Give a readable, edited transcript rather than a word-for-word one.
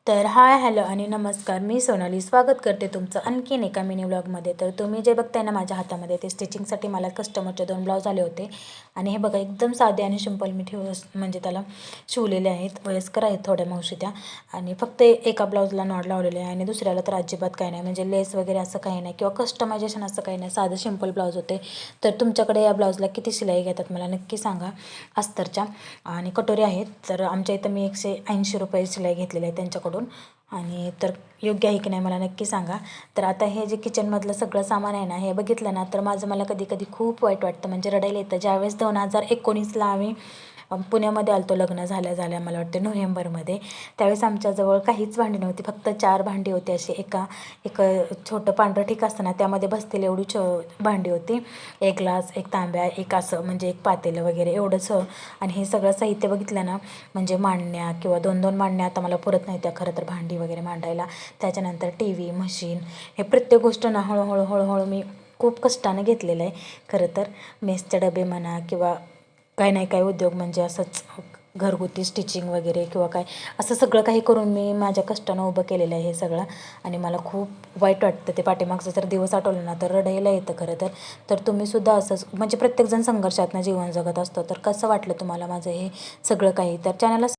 तर hi hello आणि नमस्कार, मी सोनाली स्वागत करते तुमचं आणखीन एका मिनी व्लॉगमध्ये. तर तुम्ही जे बघताय ना माझ्या हातामध्ये, ते स्टिचिंगसाठी मला कस्टमरचे 2 ब्लाऊज आले होते. आणि हे बघा, एकदम साधे आणि सिंपल मी म्हणजे त्याला शिवलेले आहेत. वयस्कर आहेत थोड्या मावशी त्या. आणि फक्त एका ब्लाऊजला नॉड लावलेले आहे आणि दुसऱ्याला तर अजिबात काही नाही, म्हणजे लेस वगैरे असं काही नाही किंवा कस्टमायझेशन असं काही नाही, साधं सिंपल ब्लाऊज होते. तर तुमच्याकडे या ब्लाऊजला किती शिलाई घेतात मला नक्की सांगा. अस्तरच्या आणि कटोरी आहेत. तर आमच्या इथं मी 180 रुपये शिलाई घेतलेली आहे त्यांच्याकडून. आणि तर योग्य आहे की नाही मला नक्की सांगा. तर आता हे जे किचनमधलं सगळं सामान आहे ना, हे बघितलं ना तर मला कधी कधी खूप वाईट वाटतं, म्हणजे रडायला येतं. ज्यावेळेस 2019ला आम्ही पुण्यामध्ये आलतो लग्न झाल्या मला वाटते नोव्हेंबरमध्ये. त्यावेळेस आमच्याजवळ काहीच भांडी नव्हती, फक्त 4 भांडी होती. अशी एक छोटं पांढरं ठीक असतं ना, त्यामध्ये बसलेली एवढी भांडी होती. एक ग्लास, एक तांब्या, एक असं म्हणजे एक पातेलं वगैरे एवढंच. आणि हे सगळं साहित्य बघितलं ना, म्हणजे मांडण्या किंवा 2-2 मांडण्या आता मला पुरत नाही त्या खरं तर भांडी वगैरे मांडायला. त्याच्यानंतर टी व्ही, मशीन, हे प्रत्येक गोष्ट ना हळूहळू मी खूप कष्टाने घेतलेलं आहे. खरं तर मेसचे डबे म्हणा किंवा काही नाही काही उद्योग, म्हणजे असंच घरगुती स्टिचिंग वगैरे किंवा काय, असं सगळं काही करून मी माझ्या कष्टानं उभं केलेलं आहे हे सगळं. आणि मला खूप वाईट वाटतं ते पाठीमागचं जर दिवस आठवलं ना तर रडायला येतं खरं तर. तर तुम्हीसुद्धा असंच, म्हणजे प्रत्येकजण संघर्षातनं जीवन जगत असतं. तर कसं वाटलं तुम्हाला माझं हे सगळं काही? तर चॅनलला